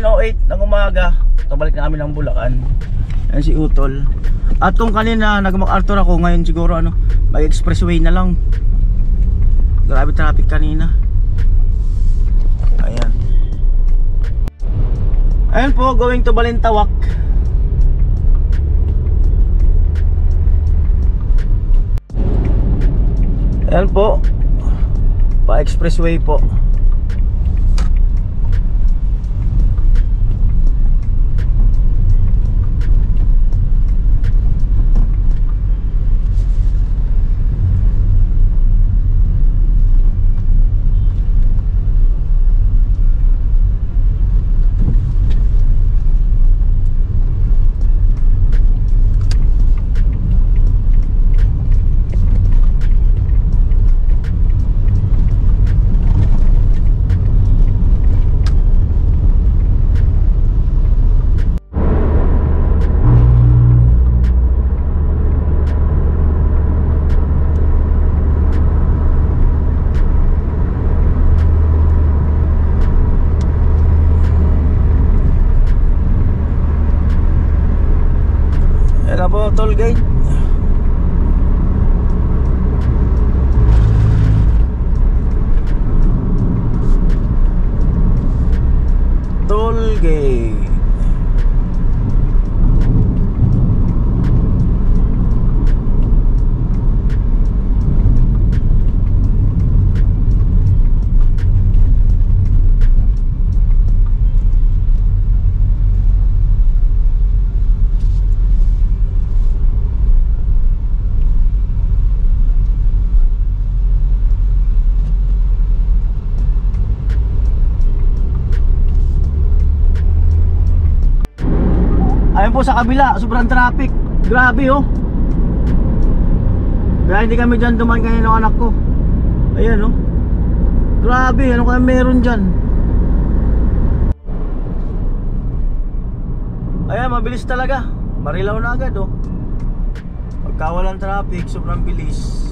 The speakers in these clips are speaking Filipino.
11:08 ng umaga. Tabalik na kami ng Bulacan. Ayan si Utol. At kung kanina nag-MacArthur ako, ngayon siguro may expressway na lang. Grabe traffic kanina. Ayan. Ayan po, going to Balintawak. Ayan po, pa expressway po. Toll gate. Toll gate. Ayun po sa kabila, sobrang traffic. Grabe oh. Kaya hindi kami dyan duman kanina ng anak ko. Ayan oh. Grabe, ano kaya meron dyan? Ayan, mabilis talaga. Marilaw na agad oh. Pagka walang traffic, sobrang bilis.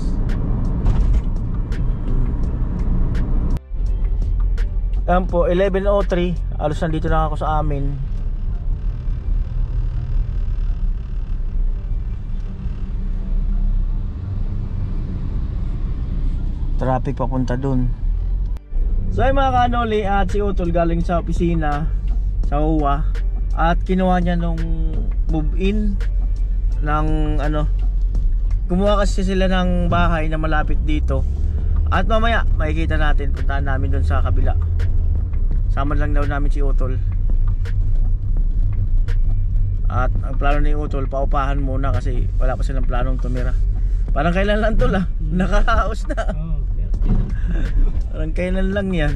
Ayan po, 11:03. Alos nandito na ako sa amin. Traffic papunta dun. So ay mga kanoli, at si Utol galing sa opisina sa UWA at kinuha niya nung move in ng kumuha kasi sila ng bahay na malapit dito. At mamaya makikita natin, puntahan namin dun sa kabila. Sama lang daw namin si Utol. At ang plano ni Utol, paupahan muna kasi wala pa silang planong tumira. Parang kailan lang tol nakakaos na. Parang kailan lang yan.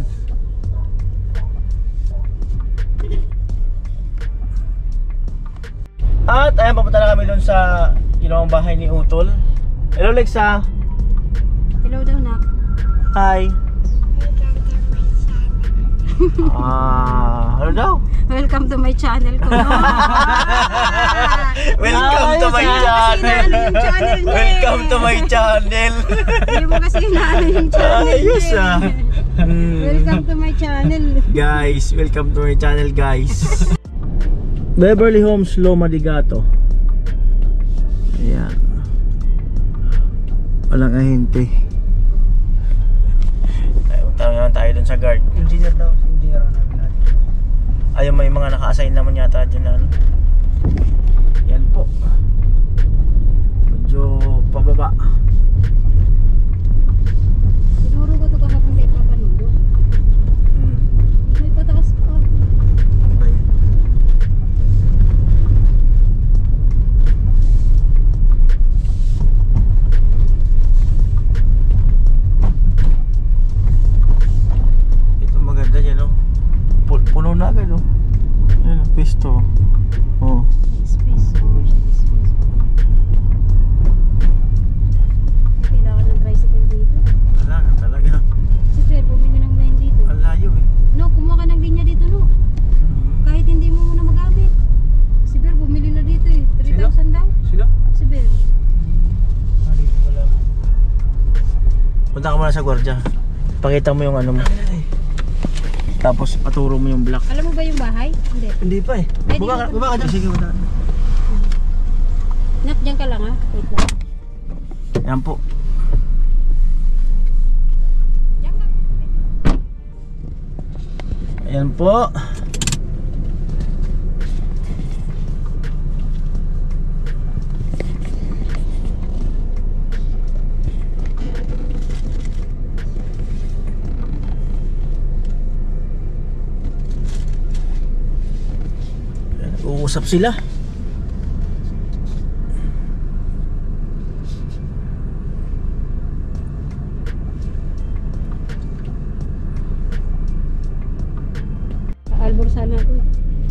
At ayan, papunta na kami doon sa ginawang bahay ni Utol. Hello Lexa. Hello daw nak. Hi. Ano daw? Welcome to my channel ko. Welcome to my channel. Welcome to my channel. Hindi mo kasi inaano yung channel. Ayos Welcome to my channel. Guys, welcome to my channel guys. Beverly Homes Loma de Gato. Ayan. Walang ahente. Punta naman tayo dun sa guard. Engineer daw, engineer ang namin natin. Ayun, may mga naka-assign naman yata dyan na yan po. Medyo pababa. Sinuro ko ito kahapon kay Papa Nundo. May pataas pa. Okay. Ito maganda dyan oh. Puno na agad oh. Ayan, pisto. Oh. Space. Kailangan ng tricycle dito. Wala na talaga. Si Fred, bumili ng line dito. Ang layo eh. No, kumuha ka ng linya dito no. Kahit hindi mo muna magamit. Si Ber, bumili na dito eh. 3,000 daw. Sila? Si Ber. Dito ko lang. Punta ka muna sa gwardiya. Pakita mo yung ano mo. Tapos paturo mo yung block. Alam mo ba yung bahay? Hindi. Hindi pa eh. Ay, di Baba ba- ka dyan. Sige, wala. Nak, dyan ka lang ha. Wait lang. Yan po. Dyan ka. Ayan po. Uusap sila. Albor sana ako.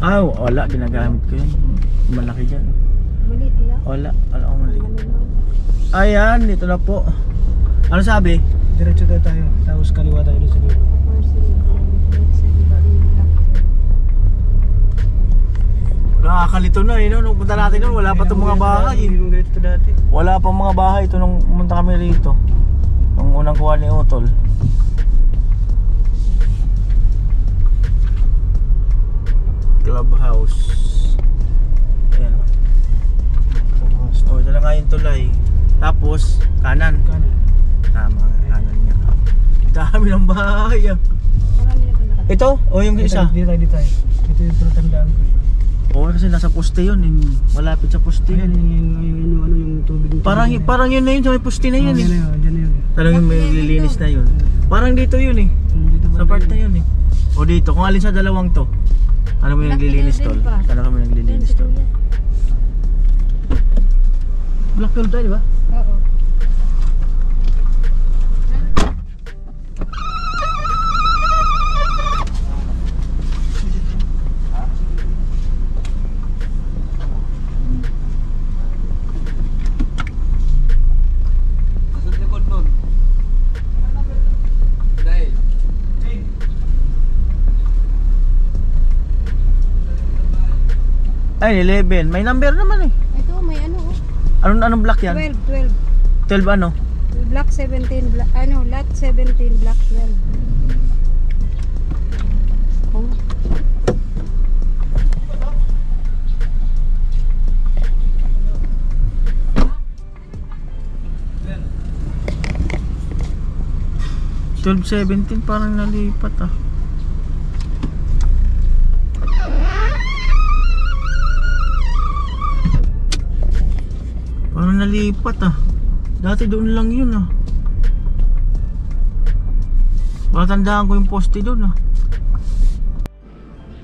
Ah, wala. Ginagamit ko yun. Malaki dyan. Maliit lang. Wala. Wala akong mali. Ano lang. Ayan, dito na po. Ano sabi? Diretso tayo. Tapos kaliwa tayo doon sa dulo. Nakakalito na eh, no? Nung punta natin nun, wala pa itong mga bahay eh. Hindi mo ganito dati. Wala pa mga bahay ito nung pumunta kami rito. Nung unang kuha ni Utol. Clubhouse. Ayan o. Oh, ito na nga yung tulay. Tapos, kanan. Kanan. Tama, kanan niya. Dami ng bahay ah. Marami na ba nakatapos? Ito? O yung isa? Dito tayo. Ito yung tinatandaan ko. Oo, kasi nasa poste yun eh. Malapit sa poste Ayan, yun. yung tubig. Parang yun na yun, sa may poste na yun eh. Diyan na yun. Talagang yung may lilinis na yun. Parang dito yun eh. Dito ba Sa part na yun eh. O dito, kung alin sa dalawang to. Ano mo yung naglilinis tol? Sana kami naglilinis tol. Black Hill tayo, di ba? Oo. Ay, 11. May number naman eh. Ito, may ano oh. Anong block yan? 12. 12 ano? Block 17, lot 17, block 12. Oh. Twelve 17 parang nalipat ah. Parang nalipat ah. Dati doon lang yun ah. Matandaan ko yung poste doon ah.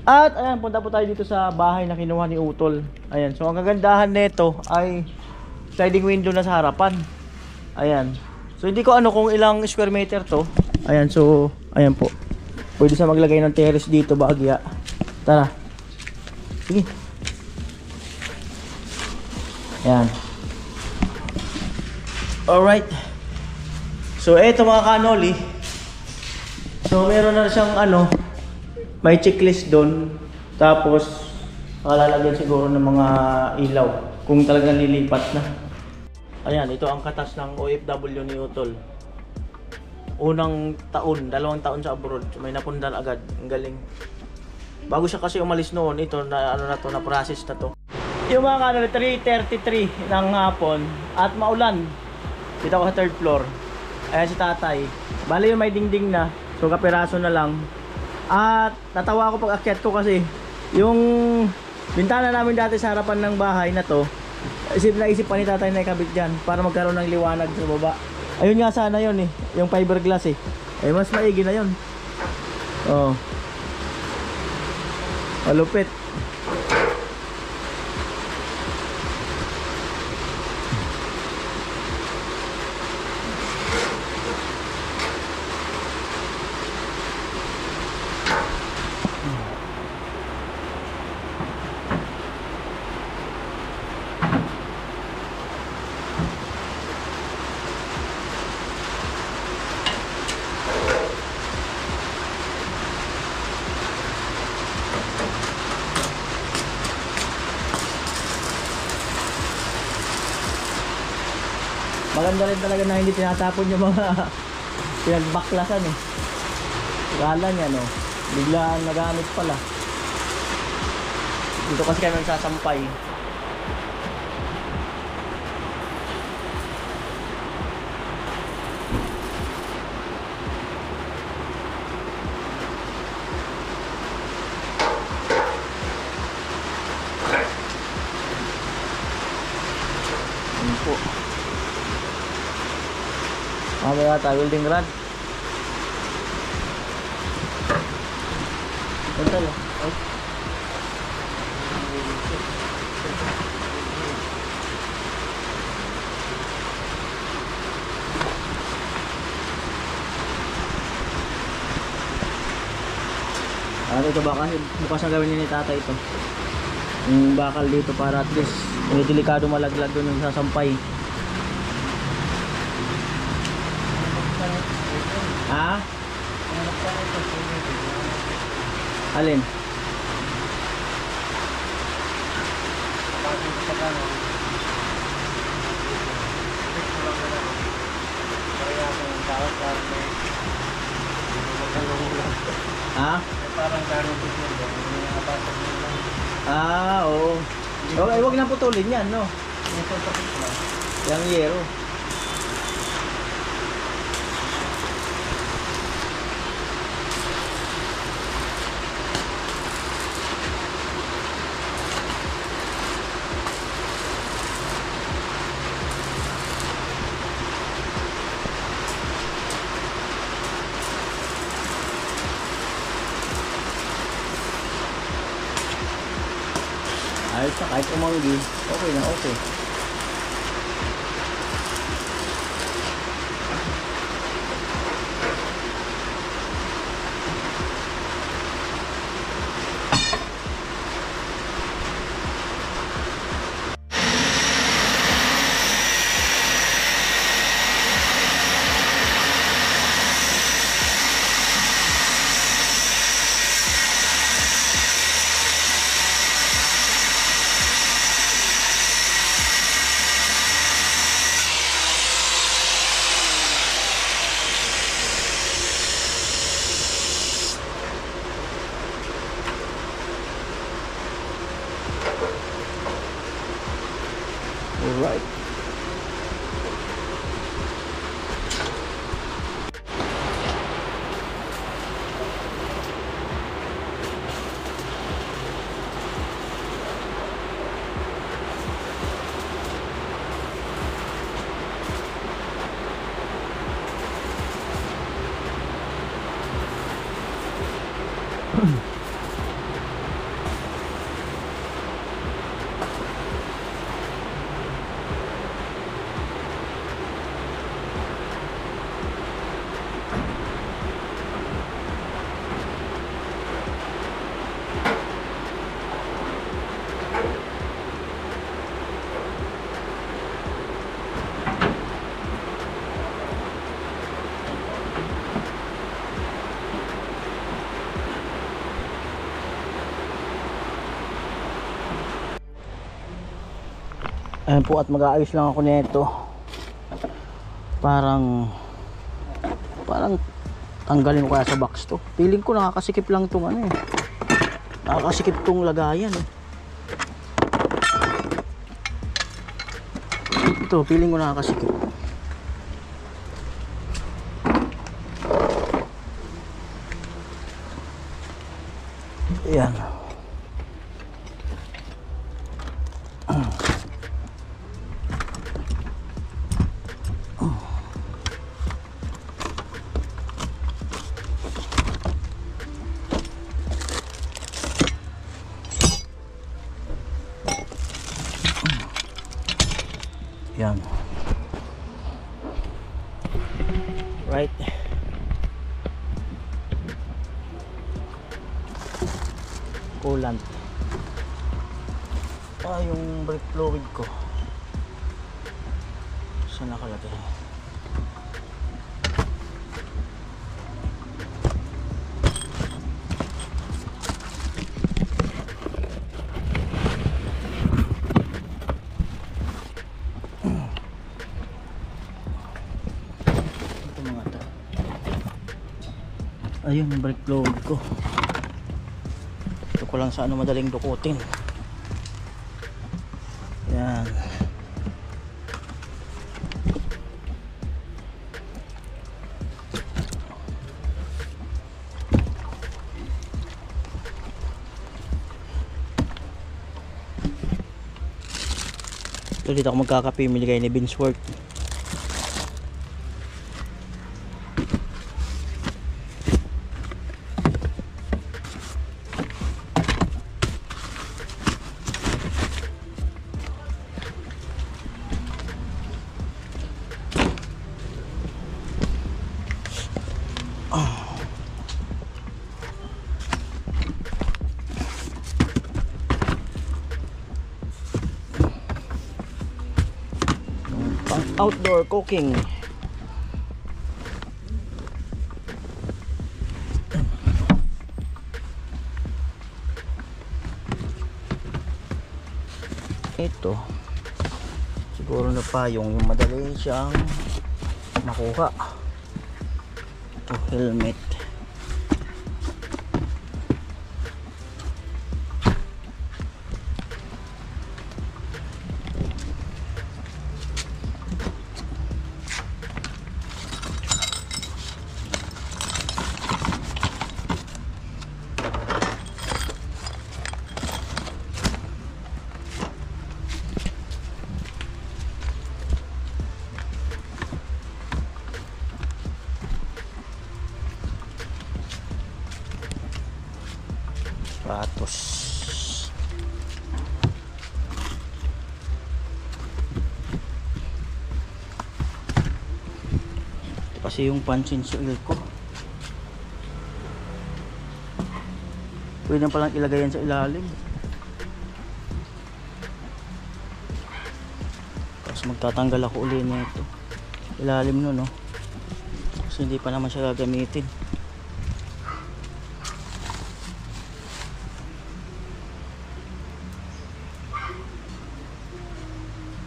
At ayan, punta po tayo dito sa bahay na kinuha ni Utol. Ayan, so ang kagandahan nito ay sliding window na sa harapan. Ayan. So hindi ko ano kung ilang square meter to. Ayan, so ayan po. Pwede sa maglagay ng terrace dito, bahagya. Tara. Sige. Ayan. Alright. So eto mga kanoli. So meron na siyang ano, may checklist doon. Tapos lalagyan siguro ng mga ilaw kung talagang lilipat na. Ayan, ito ang katas ng OFW ni Utol. Unang taon, 2 taon sa abroad. May napundar agad. Ang galing. Bago siya kasi umalis noon, ito na ano na to, na process na to. Yung mga kanoli, 3:33 ng hapon at maulan. Dito ako sa 3rd floor. Ayan si tatay. Bali yung may dingding na. So kapiraso na lang. At natawa ako pag akyat ko kasi yung bintana namin dati sa harapan ng bahay na to, naisip pa ni tatay na ikabit dyan para magkaroon ng liwanag sa baba. Ayun nga sana yun eh. Yung fiberglass eh. Eh mas maigi na yun. Oh. Malupit. Maganda rin talaga na hindi tinatapon yung mga pinagbaklasan eh. Gala niya no. Biglaan nagamit pala. Dito kasi kami nagsasampay. Yun po. Mamaya tayo welding rod. Yun tayo. Ay. Ito ba kasi bukas na gawin ni tatay ito. Yung bakal dito para at least may delikado malaglag doon yung sasampay. Ha? Alin? Ha? Parang gano'n po siya. Oo. Okay, huwag na putulin yan, no? Yang yero. Ayos na, kahit umanggi, okay na, okay. Alright. Ayan po, at mag-aayos lang ako nito. Parang tanggalin ko kaya sa box to. Feeling ko nakakasikip lang tong ano eh. Nakakasikip tong lagayan eh. Ito, feeling ko nakakasikip. Ayan. Yan. Right. Coolant. Yung brake fluid ko. Saan nakalagay? Ayun yung brake fluid ko. Ito ko lang sa ano madaling dukutin. Yan. So dito ako magkakapimili kayo ni Binsworth. Outdoor cooking. Ito siguro na pa yung madali siyang makuha. Ito helmet. Sapatos. Ito kasi yung pansin suil ko. Pwede na palang ilagay yan sa ilalim. Tapos magtatanggal ako uli na ito. Ilalim nun, no? Kasi hindi pa naman siya gagamitin.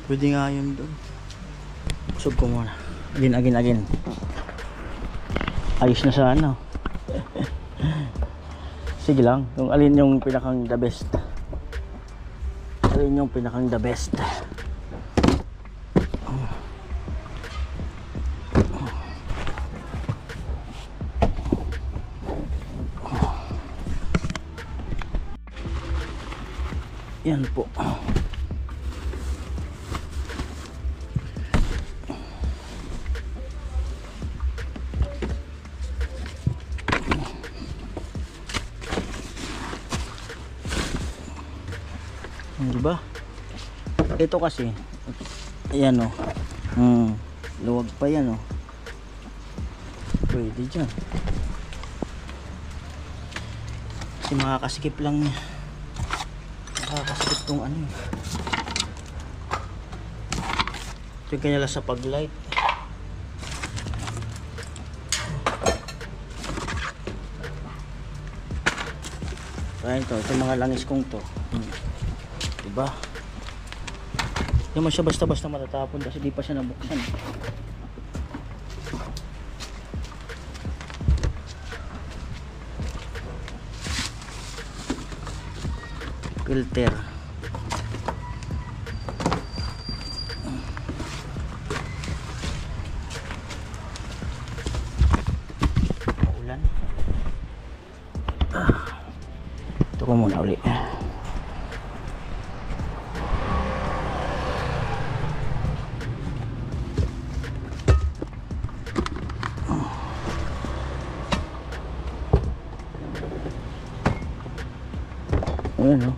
Pwede nga yun doon. Busog ko muna. Again. Ayos na sana. Sige lang. Kung alin yung pinakang the best. Alin yung pinakang the best. Yan po. Diba? Ito kasi ayan o. Luwag pa yan o. Pwede dyan. Kasi makakasikip lang niya. Makakasikip tong ano. Ito yung kanyala sa paglight. Kaya ito mga langis kong to. Diba? Hindi naman siya basta-basta matatapon kasi di pa siya nabuksan. Filter. Maulan. Ito ko muna ulit. Ayan o.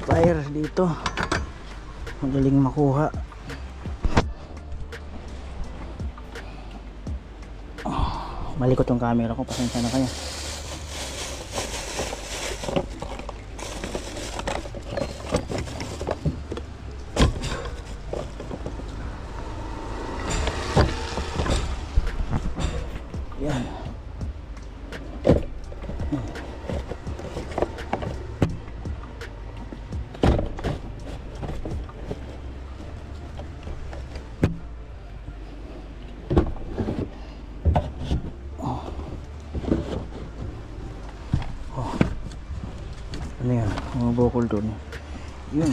Fire dito. Madaling makuha. Malikot yung camera ko. Pasensya na kayo. hole doon. Yun.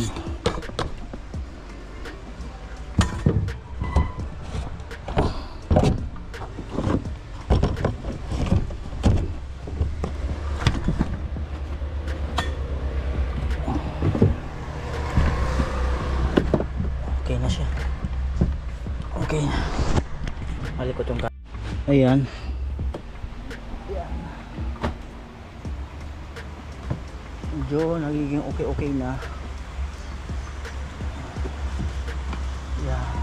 Okay na siya. Okay na. Malikot yung ayan. Medyo nagiging okay na. Yan.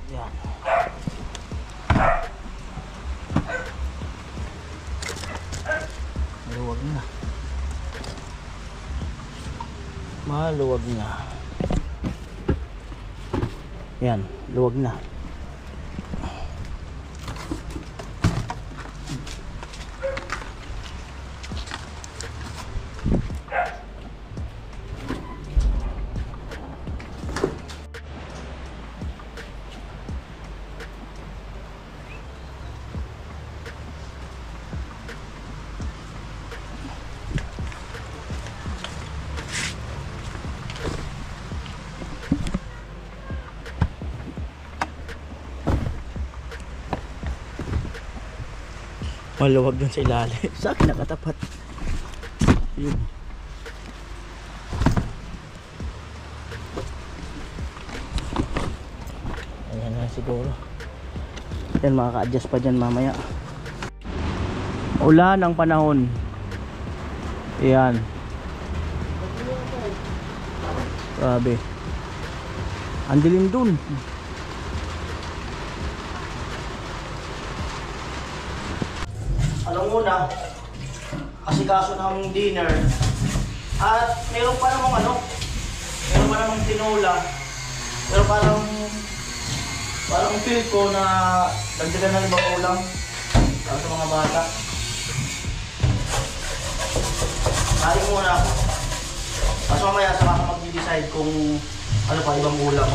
Yan. Maluwag na. Maluwag na. Yan, luwag na. Maluwag dun sa ilalim. Sa akin nakatapat. Yun. Ayan na siguro. Yan, makaka-adjust pa dyan mamaya. Ulan ang panahon. Ayan. Grabe. Ang dilim dun. Alam mo na, kasi kaso ng dinner. At meron pa namang meron pa namang tinola. Pero parang feel ko na dagdagan ng ibang ulam para sa mga bata. Kain muna ako. Tapos mamaya saka ako mag-decide kung ano pa ibang ulam.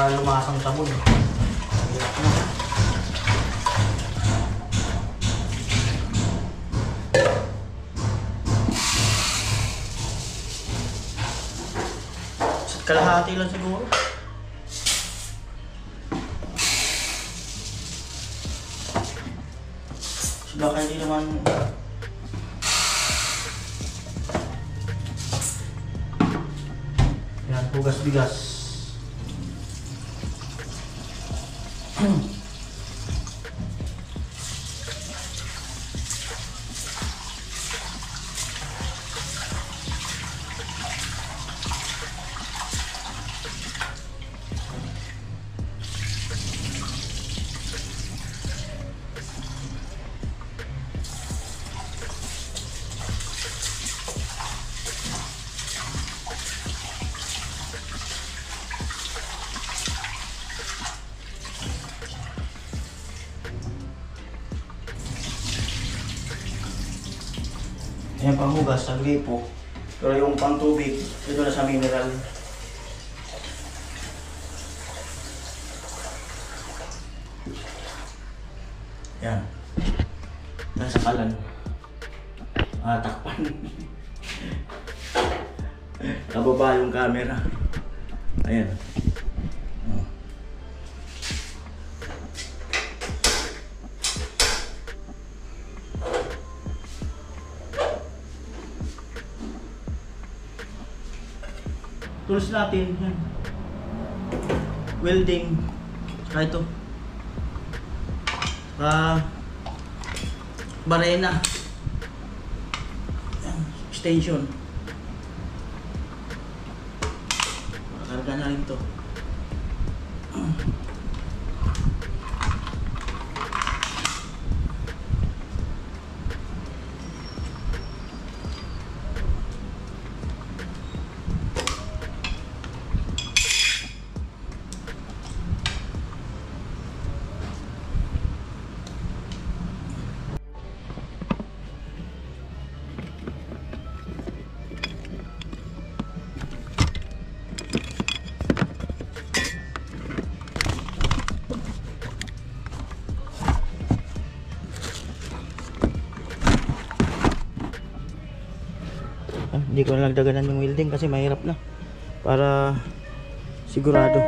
Lumasang sabon. Hirap na. Kalahati lang siguro. So baka hindi naman yan, hugas bigas. Yan panghugas sa gripo. Pero yung pang tubig, ito na sa mineral. Yan. Nasa kalan. Takpan. Nababa yung camera. Ayan. Tools natin, yan. Welding. Saka ito. Saka barena. Yan. Extension. Makakarga na rin ito. Hindi ko na nagdaganan yung welding kasi mahirap na. Para sigurado.